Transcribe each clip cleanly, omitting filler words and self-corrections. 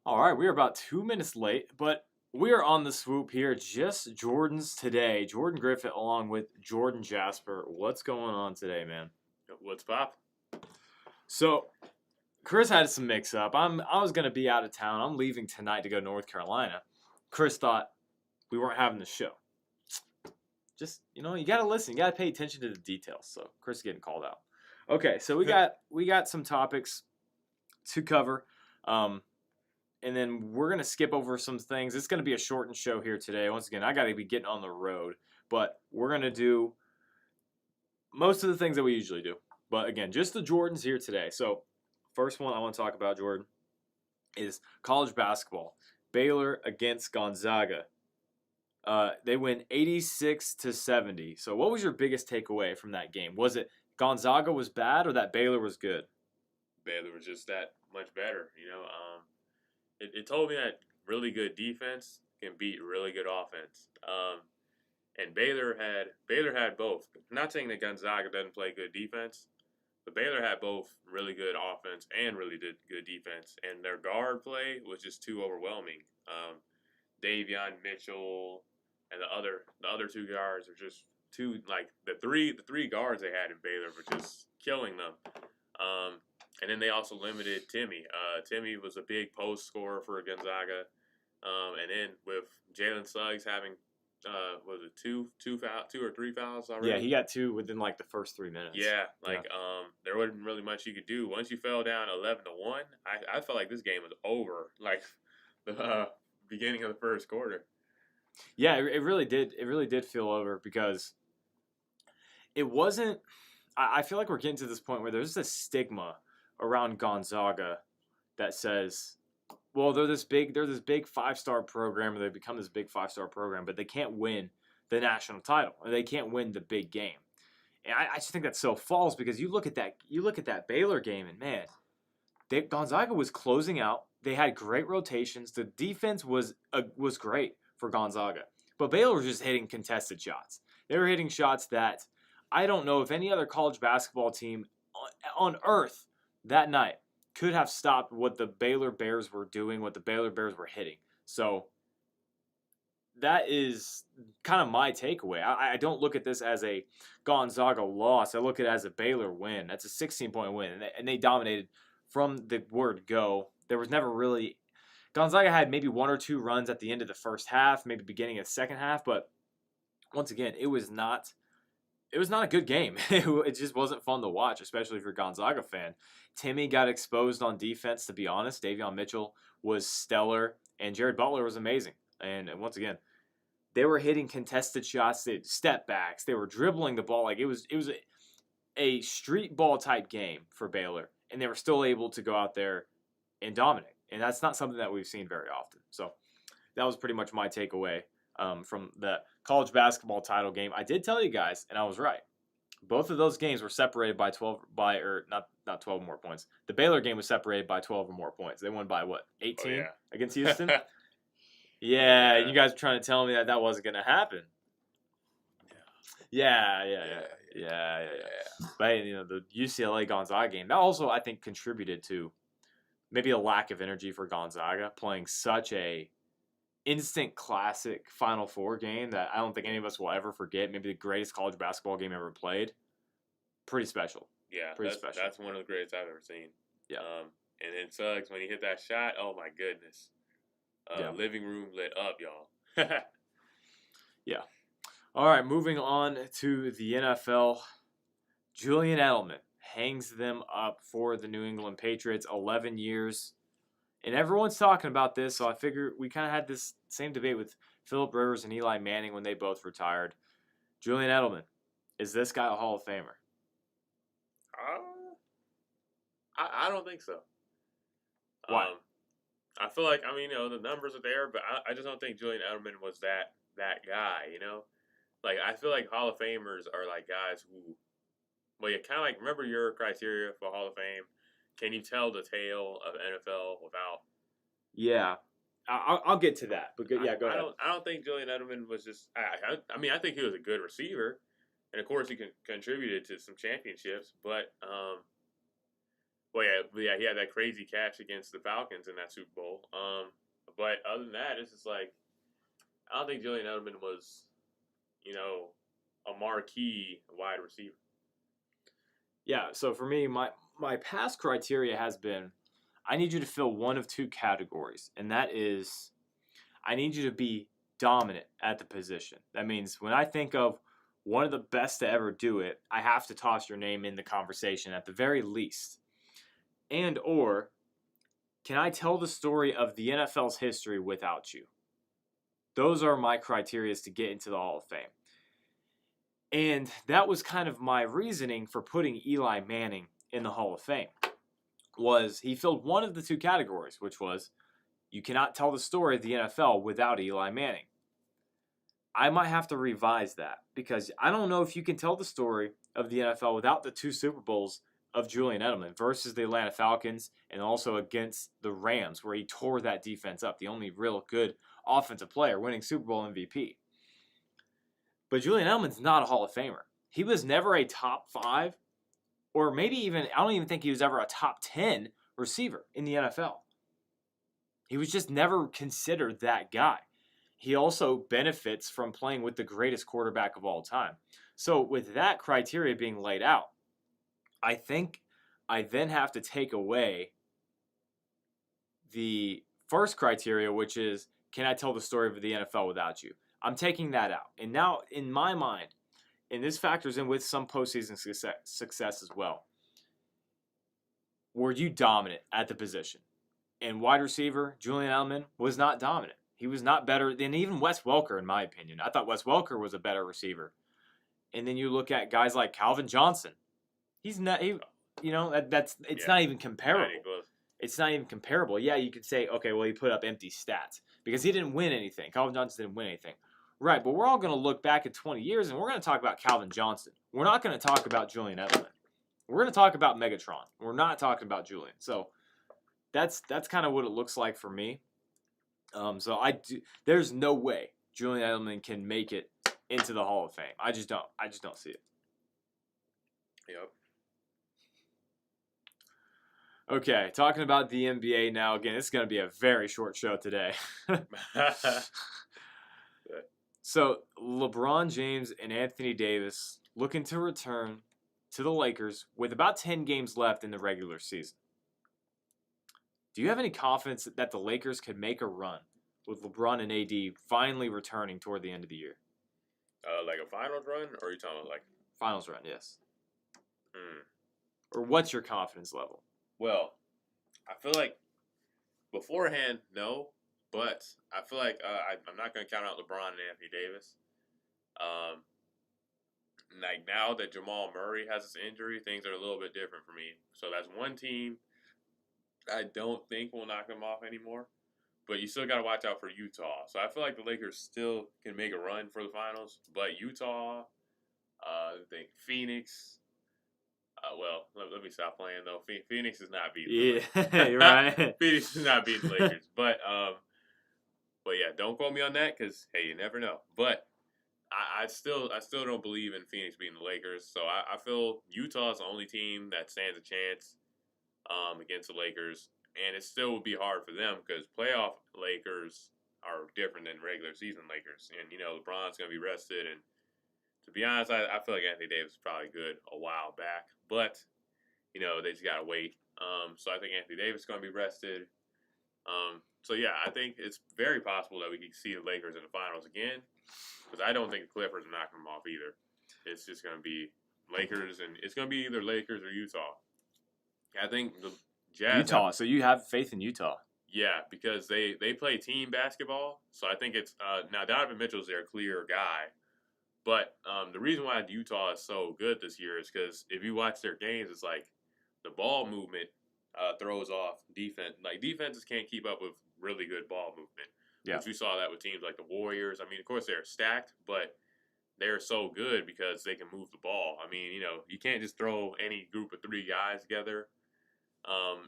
All right, we are about 2 minutes late, but we are on the swoop here. Just Jordan's today. Jordan Griffitt along with Jordan Jasper. What's going on today, man? What's pop? So, Chris had some mix-up. I was gonna be out of town. I'm leaving tonight to go to North Carolina. Chris thought we weren't having the show. Just you gotta listen. You gotta pay attention to the details. So Chris is getting called out. Okay, so we got some topics to cover. And then we're going to skip over some things. It's going to be a shortened show here today. Once again, I got to be getting on the road. But we're going to do most of the things that we usually do. But again, just the Jordans here today. So first one I want to talk about, Jordan, is college basketball. Baylor against Gonzaga. They win 86-70. So what was your biggest takeaway from that game? Was it Gonzaga was bad or that Baylor was good? Baylor was just that much better, It told me that really good defense can beat really good offense. And Baylor had both. I'm not saying that Gonzaga doesn't play good defense, but Baylor had both really good offense and really good defense. And their guard play was just too overwhelming. Davion Mitchell and the other two guards are just too the three guards they had in Baylor were just killing them. And then they also limited Timmy. Timmy was a big post scorer for Gonzaga. And then with Jalen Suggs having, was it two or three fouls already? Yeah, he got two within the first 3 minutes. Yeah, there wasn't really much you could do. Once you fell down 11-1, I felt like this game was over. The beginning of the first quarter. Yeah, it really did. It really did feel over because it wasn't. I feel like we're getting to this point where there's this stigma around Gonzaga that says, well, they're this big 5-star program, or they become this big 5-star program, but they can't win the national title, or they can't win the big game. And I just think that's so false because you look at that Baylor game, and man, Gonzaga was closing out. They had great rotations. The defense was great for Gonzaga, but Baylor was just hitting contested shots. They were hitting shots that I don't know if any other college basketball team on earth that night could have stopped what the Baylor Bears were doing, what the Baylor Bears were hitting. So that is kind of my takeaway. I don't look at this as a Gonzaga loss. I look at it as a Baylor win. That's a 16-point win, and they dominated from the word go. There was never really – Gonzaga had maybe one or two runs at the end of the first half, maybe beginning of the second half, but once again, it was not a good game. It just wasn't fun to watch, especially if you're a Gonzaga fan. Timmy got exposed on defense, to be honest. Davion Mitchell was stellar, and Jared Butler was amazing. And once again, they were hitting contested shots, step backs. They were dribbling the ball. It was a street ball type game for Baylor, and they were still able to go out there and dominate. And that's not something that we've seen very often. So that was pretty much my takeaway from the college basketball title game. I did tell you guys, and I was right. Both of those games were separated by 12 not 12 more points. The Baylor game was separated by 12 or more points. They won by what? 18 against Houston? Yeah, you guys were trying to tell me that wasn't going to happen. Yeah. But the UCLA Gonzaga game, that also I think contributed to maybe a lack of energy for Gonzaga playing such a instant classic Final Four game that I don't think any of us will ever forget. Maybe the greatest college basketball game ever played. Pretty special. Yeah, pretty special. That's one of the greatest I've ever seen. Yeah. And then Suggs, when he hit that shot, oh my goodness. Living room lit up, y'all. Yeah. All right, moving on to the NFL. Julian Edelman hangs them up for the New England Patriots, 11 years. And everyone's talking about this, so I figure we kind of had this same debate with Phillip Rivers and Eli Manning when they both retired. Julian Edelman, is this guy a Hall of Famer? I don't think so. Why? I feel like, the numbers are there, but I just don't think Julian Edelman was that guy, I feel like Hall of Famers are guys who, you kind of remember your criteria for Hall of Fame. Can you tell the tale of NFL without? Yeah, I'll get to that. But go ahead. I don't think Julian Edelman was just. I think he was a good receiver, and of course he contributed to some championships. But Well, yeah, he had that crazy catch against the Falcons in that Super Bowl. But other than that, it's just like I don't think Julian Edelman was, a marquee wide receiver. Yeah, so for me, my past criteria has been I need you to fill one of two categories, and that is I need you to be dominant at the position. That means when I think of one of the best to ever do it, I have to toss your name in the conversation at the very least. And or can I tell the story of the NFL's history without you? Those are my criteria to get into the Hall of Fame. And that was kind of my reasoning for putting Eli Manning in the Hall of Fame. Was he filled one of the two categories, which was you cannot tell the story of the NFL without Eli Manning. I might have to revise that because I don't know if you can tell the story of the NFL without the two Super Bowls of Julian Edelman versus the Atlanta Falcons and also against the Rams where he tore that defense up, the only real good offensive player winning Super Bowl MVP. But Julian Edelman's not a Hall of Famer. He was never a top 5 or maybe even, I don't even think he was ever a top 10 receiver in the NFL. He was just never considered that guy. He also benefits from playing with the greatest quarterback of all time. So with that criteria being laid out, I think I then have to take away the first criteria, which is, can I tell the story of the NFL without you? I'm taking that out. And now, in my mind, and this factors in with some postseason success as well, were you dominant at the position? And wide receiver, Julian Edelman, was not dominant. He was not better than even Wes Welker, in my opinion. I thought Wes Welker was a better receiver. And then you look at guys like Calvin Johnson. He's not, it's not even comparable. It's not even comparable. Yeah, you could say, okay, well, he put up empty stats because he didn't win anything. Calvin Johnson didn't win anything. Right, but we're all going to look back at 20 years and we're going to talk about Calvin Johnson. We're not going to talk about Julian Edelman. We're going to talk about Megatron. We're not talking about Julian. So that's kind of what it looks like for me. There's no way Julian Edelman can make it into the Hall of Fame. I just don't see it. Yep. Okay, talking about the NBA now. Again, it's going to be a very short show today. So, LeBron James and Anthony Davis looking to return to the Lakers with about 10 games left in the regular season. Do you have any confidence that the Lakers could make a run with LeBron and AD finally returning toward the end of the year? Like a finals run, or are you talking about like finals run? Yes. Or what's your confidence level? Well, I feel like beforehand, no, but I feel like I'm not going to count out LeBron and Anthony Davis. Like now that Jamal Murray has this injury, things are a little bit different for me. So that's one team I don't think will knock them off anymore. But you still got to watch out for Utah. So I feel like the Lakers still can make a run for the finals. But Utah, I think Phoenix. Let me stop playing though. Phoenix is not beating. Yeah, you're right. Phoenix is not beating the Lakers. But yeah, don't quote me on that because hey, you never know. But I still don't believe in Phoenix beating the Lakers. So I feel Utah is the only team that stands a chance against the Lakers. And it still would be hard for them because playoff Lakers are different than regular season Lakers. And, LeBron's going to be rested. And to be honest, I feel like Anthony Davis is probably good a while back. But, they just got to wait. So I think Anthony Davis is going to be rested. So, yeah, I think it's very possible that we can see the Lakers in the finals again. Because I don't think the Clippers are knocking them off either. It's just going to be Lakers, and it's going to be either Lakers or Utah. I think the Jazz Utah, so you have faith in Utah. Yeah, because they play team basketball. So I think it's now Donovan Mitchell's their clear guy. But the reason why Utah is so good this year is because if you watch their games, it's like the ball movement throws off defense. Like defenses can't keep up with really good ball movement. Yeah. Which we saw that with teams like the Warriors. I mean, of course they're stacked, but they're so good because they can move the ball. I mean, you can't just throw any group of 3 guys together.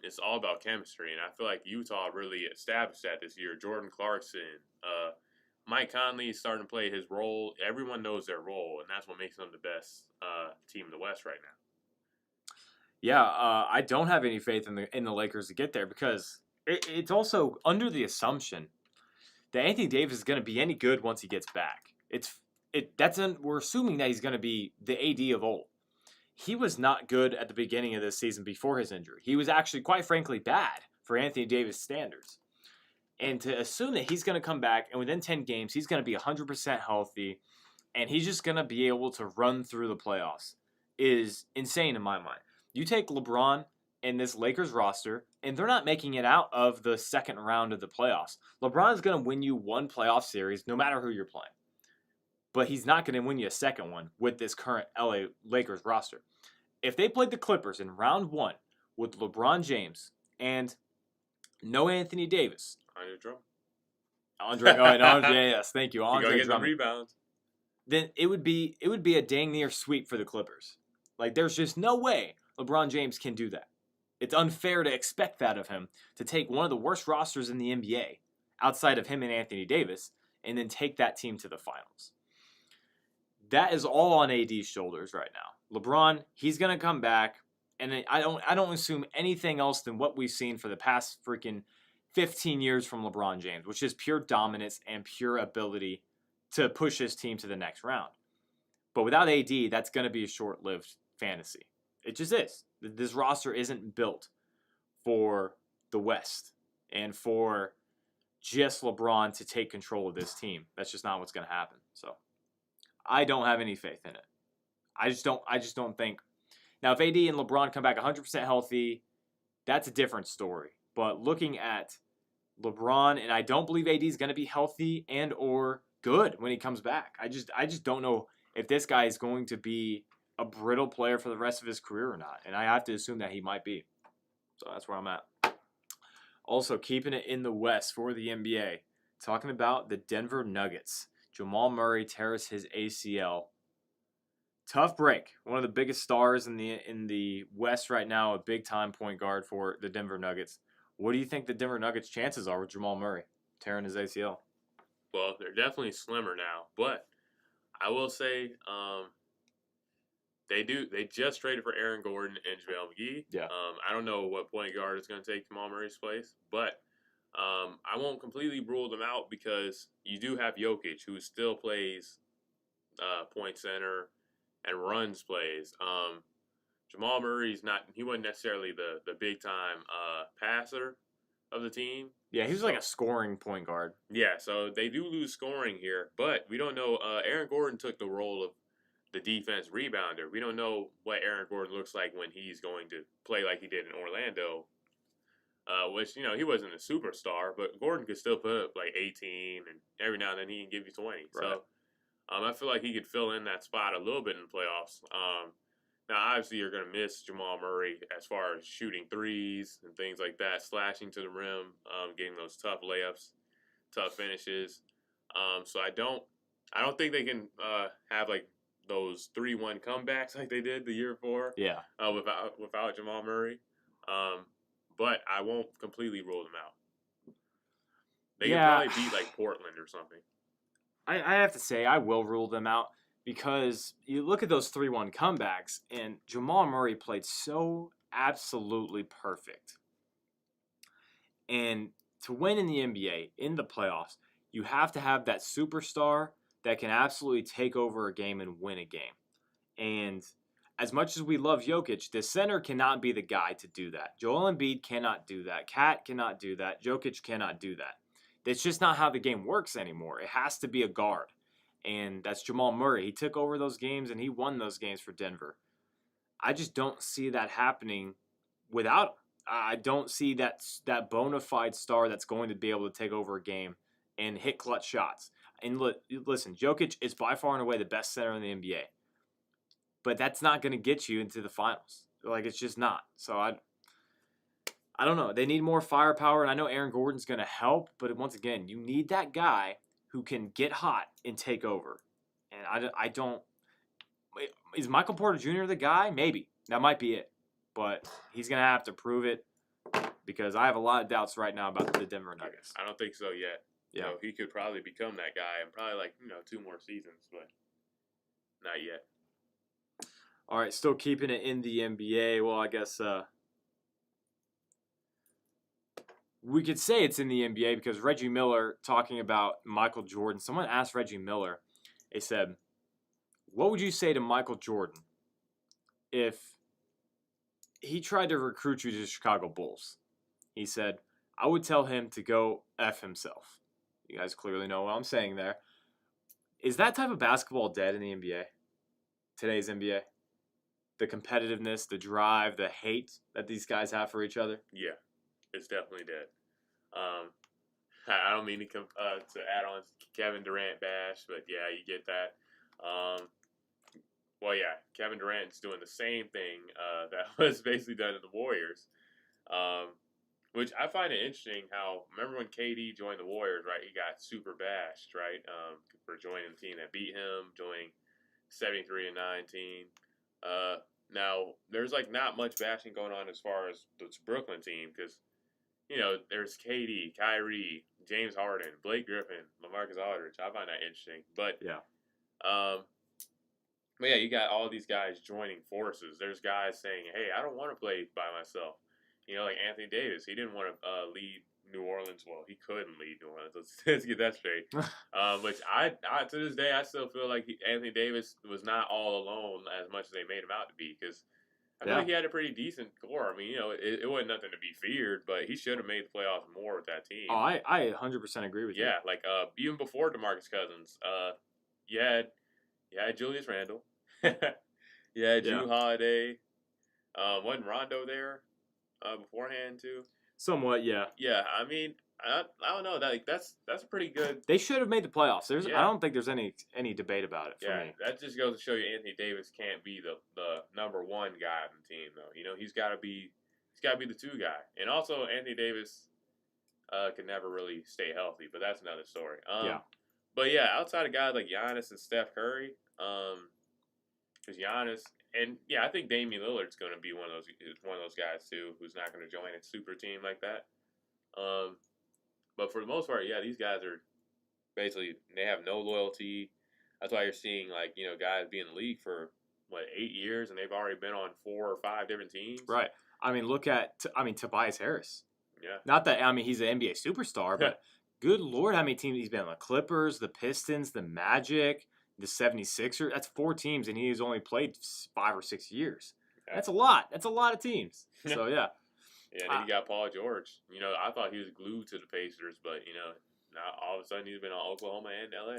It's all about chemistry, and I feel like Utah really established that this year. Jordan Clarkson, Mike Conley is starting to play his role. Everyone knows their role, and that's what makes them the best team in the West right now. Yeah, I don't have any faith in the Lakers to get there because it's also under the assumption that Anthony Davis is going to be any good once he gets back. We're assuming that he's going to be the AD of old. He was not good at the beginning of this season before his injury. He was actually, quite frankly, bad for Anthony Davis standards. And to assume that he's going to come back and within 10 games he's going to be 100% healthy and he's just going to be able to run through the playoffs is insane in my mind. You take LeBron and this Lakers roster, and they're not making it out of the second round of the playoffs. LeBron is going to win you one playoff series no matter who you're playing. But he's not going to win you a second one with this current LA Lakers roster. If they played the Clippers in round 1 with LeBron James and no Anthony Davis. Andre, yes, thank you. Andre Drummond. The rebounds. Then it would be a dang near sweep for the Clippers. Like, there's just no way LeBron James can do that. It's unfair to expect that of him, to take one of the worst rosters in the NBA outside of him and Anthony Davis and then take that team to the finals. That is all on AD's shoulders right now. LeBron, he's going to come back, and I don't assume anything else than what we've seen for the past freaking 15 years from LeBron James, which is pure dominance and pure ability to push his team to the next round. But without AD, that's going to be a short-lived fantasy. It just is. This roster isn't built for the West and for just LeBron to take control of this team. That's just not what's going to happen. So I don't have any faith in it. I just don't think. Now, if AD and LeBron come back 100% healthy, that's a different story. But looking at LeBron, and I don't believe AD is going to be healthy and or good when he comes back. I just don't know if this guy is going to be a brittle player for the rest of his career or not. And I have to assume that he might be. So that's where I'm at. Also, keeping it in the West for the NBA, talking about the Denver Nuggets. Jamal Murray tears his ACL. Tough break. One of the biggest stars in the West right now, a big-time point guard for the Denver Nuggets. What do you think the Denver Nuggets' chances are with Jamal Murray tearing his ACL? Well, they're definitely slimmer now, but I will say they just traded for Aaron Gordon and JaVale McGee. Yeah. I don't know what point guard is going to take Jamal Murray's place, but I won't completely rule them out because you do have Jokic, who still plays point center and runs plays. Jamal Murray's he wasn't necessarily the big time passer of the team. Yeah, he was like a scoring point guard. Yeah, so they do lose scoring here, but we don't know. Aaron Gordon took the role of the defense rebounder. We don't know what Aaron Gordon looks like when he's going to play like he did in Orlando, which, he wasn't a superstar, but Gordon could still put up like 18, and every now and then he can give you 20. Right. So I feel like he could fill in that spot a little bit in the playoffs. Now, obviously, you're going to miss Jamal Murray as far as shooting threes and things like that, slashing to the rim, getting those tough layups, tough finishes. So I don't think they can have like those 3-1 comebacks like they did the year before. Yeah. Without Jamal Murray. But I won't completely rule them out. They can probably beat like Portland or something. I have to say I will rule them out. Because you look at those 3-1 comebacks, and Jamal Murray played so absolutely perfect. And to win in the NBA, in the playoffs, you have to have that superstar that can absolutely take over a game and win a game. And as much as we love Jokic, the center cannot be the guy to do that. Joel Embiid cannot do that. Kat cannot do that. Jokic cannot do that. It's just not how the game works anymore. It has to be a guard. And that's Jamal Murray. He took over those games, and he won those games for Denver. I just don't see that happening without him. I don't see that bona fide star that's going to be able to take over a game and hit clutch shots. And listen, Jokic is by far and away the best center in the NBA. But that's not going to get you into the finals. Like, it's just not. So I don't know. They need more firepower, and I know Aaron Gordon's going to help. But once again, you need that guy who can get hot and take over. And I don't... Is Michael Porter Jr. the guy? Maybe. That might be it. But he's going to have to prove it because I have a lot of doubts right now about the Denver Nuggets. I don't think so yet. Yeah. He could probably become that guy in probably 2 more seasons, but not yet. All right, still keeping it in the NBA. Well, I guess we could say it's in the NBA because Reggie Miller talking about Michael Jordan. Someone asked Reggie Miller, they said, what would you say to Michael Jordan if he tried to recruit you to the Chicago Bulls? He said, I would tell him to go F himself. You guys clearly know what I'm saying there. Is that type of basketball dead in the NBA? Today's NBA? The competitiveness, the drive, the hate that these guys have for each other? Yeah, it's definitely dead. I don't mean to add on Kevin Durant bash, but yeah, you get that. Well, yeah, Kevin Durant's doing the same thing that was basically done to the Warriors, which I find it interesting how, remember when KD joined the Warriors, right? He got super bashed, right, for joining the team that beat him, joining 73-19. Now, there's like not much bashing going on as far as this Brooklyn team because, you know, there's KD, Kyrie, James Harden, Blake Griffin, LaMarcus Aldridge. I find that interesting. But yeah, you got all these guys joining forces. There's guys saying, hey, I don't want to play by myself. You know, like Anthony Davis, he didn't want to lead New Orleans. Well, he couldn't lead New Orleans. Let's get that straight. Which I to this day, I still feel like Anthony Davis was not all alone as much as they made him out to be because I feel like he had a pretty decent core. I mean, you know, it wasn't nothing to be feared, but he should have made the playoffs more with that team. Oh, I 100% agree with you. Yeah, like even before DeMarcus Cousins, you had Julius Randle, you had Drew Holiday, wasn't Rondo there beforehand too? Somewhat, yeah. Yeah, I mean, I don't know. That's a pretty good. They should have made the playoffs. I don't think there's any debate about it for me. That just goes to show you Anthony Davis can't be the number one guy on the team though. You know, he's got to be the two guy. And also Anthony Davis can never really stay healthy, but that's another story. But yeah, outside of guys like Giannis and Steph Curry, because Giannis and I think Damian Lillard's going to be one of those guys too, who's not going to join a super team like that. But for the most part, yeah, these guys are basically, they have no loyalty. That's why you're seeing, like, you know, guys be in the league for, 8 years, and they've already been on 4 or 5 different teams. Right. I mean, look at, Tobias Harris. Yeah. Not that, he's an NBA superstar, but good Lord, how many teams he's been on? The Clippers, the Pistons, the Magic, the 76ers. That's 4 teams, and he's only played 5 or 6 years. Yeah. That's a lot. That's a lot of teams. So, yeah. Yeah, and then you got Paul George. You know, I thought he was glued to the Pacers, but, you know, now all of a sudden he's been on Oklahoma and LA.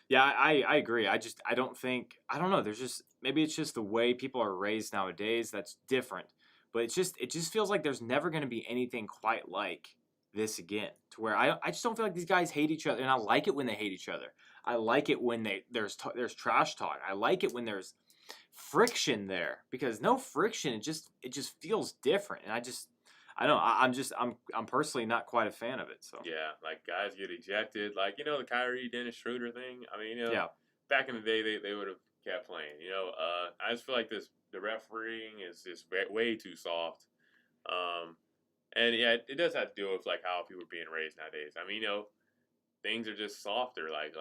Yeah, I agree. I don't know. There's just, maybe it's just the way people are raised nowadays that's different. But it just feels like there's never going to be anything quite like this again. To where I just don't feel like these guys hate each other. And I like it when they hate each other. I like it when there's trash talk. I like it when there's friction there, because no friction, it just feels different, and I don't know, I'm personally not quite a fan of it. So yeah, like guys get ejected, like, you know, the Kyrie Dennis Schroeder thing. I mean, you know, back in the day they would have kept playing. You know, I just feel like the refereeing is just way too soft. And yeah, it does have to do with like how people are being raised nowadays. I mean, you know, things are just softer. Like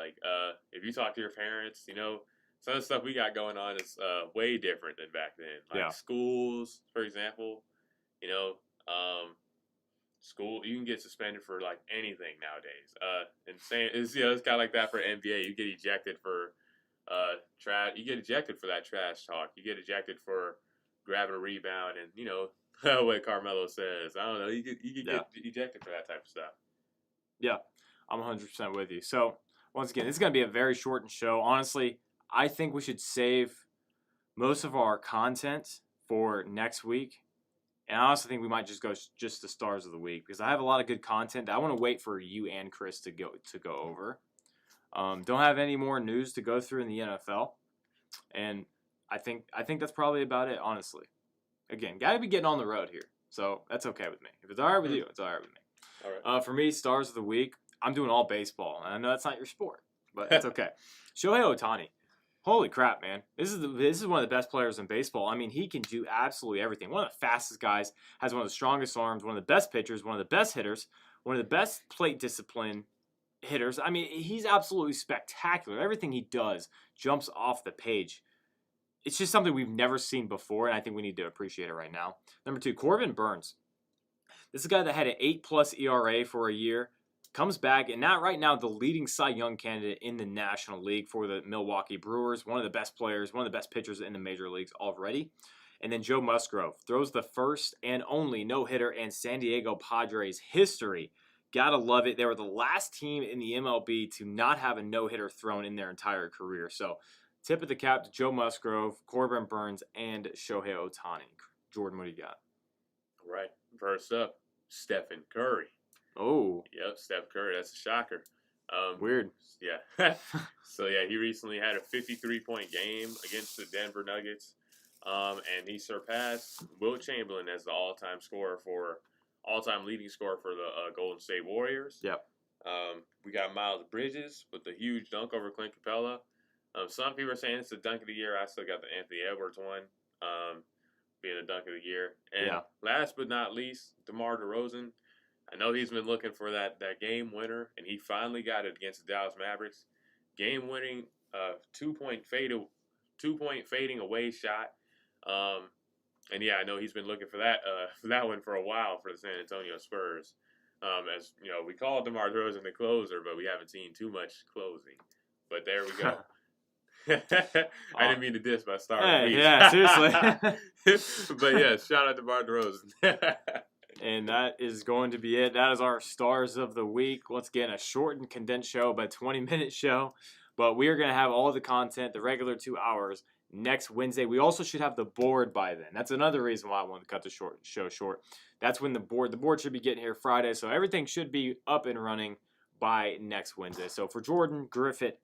if you talk to your parents, you know, some of the stuff we got going on is way different than back then. Like schools, for example, you know, school, you can get suspended for like anything nowadays. Insane. It's kind of like that for NBA. You get ejected for trash. You get ejected for that trash talk. You get ejected for grabbing a rebound, and you know what Carmelo says. I don't know. You get ejected for that type of stuff. Yeah, I'm 100% with you. So once again, this is gonna be a very shortened show. Honestly, I think we should save most of our content for next week. And I also think we might just go the stars of the week, because I have a lot of good content that I want to wait for you and Chris to go over. Don't have any more news to go through in the NFL. And I think that's probably about it, honestly. Again, got to be getting on the road here. So that's okay with me. If it's all right with you, it's all right with me. All right. For me, stars of the week, I'm doing all baseball. And I know that's not your sport, but it's okay. Shohei Ohtani. Holy crap, man. This is one of the best players in baseball. I mean, he can do absolutely everything. One of the fastest guys, has one of the strongest arms, one of the best pitchers, one of the best hitters, one of the best plate discipline hitters. I mean, he's absolutely spectacular. Everything he does jumps off the page. it's just something we've never seen before, and I think we need to appreciate it right now. Number 2, Corbin Burns. This is a guy that had an 8+ ERA for a year, comes back, and now right now the leading Cy Young candidate in the National League for the Milwaukee Brewers, one of the best players, one of the best pitchers in the major leagues already. And then Joe Musgrove throws the first and only no-hitter in San Diego Padres history. Gotta love it. They were the last team in the MLB to not have a no-hitter thrown in their entire career. So tip of the cap to Joe Musgrove, Corbin Burns, and Shohei Ohtani. Jordan, what do you got? Right. First up, Stephen Curry. Oh. Yep, Steph Curry. That's a shocker. Weird. Yeah. So, yeah, he recently had a 53-point game against the Denver Nuggets. And he surpassed Wilt Chamberlain as the all-time leading scorer for the Golden State Warriors. Yep. We got Miles Bridges with the huge dunk over Clint Capella. Some people are saying it's the dunk of the year. I still got the Anthony Edwards one being a dunk of the year. And last but not least, DeMar DeRozan. I know he's been looking for that game winner, and he finally got it against the Dallas Mavericks. Game-winning 2-point fading away shot. And yeah, I know he's been looking for that one for a while for the San Antonio Spurs. As you know, we call DeMar DeRozan the closer, but we haven't seen too much closing. But there we go. I didn't mean to diss my star. Hey, yeah, seriously. But yeah, shout out to DeMar DeRozan. And that is going to be it. That is our stars of the week. Once again, a shortened, condensed show, about 20-minute show. But we are going to have all the content, the regular 2 hours, next Wednesday. We also should have the board by then. That's another reason why I wanted to cut the show short. That's when the board should be getting here Friday. So everything should be up and running by next Wednesday. So for Jordan, Griffitt,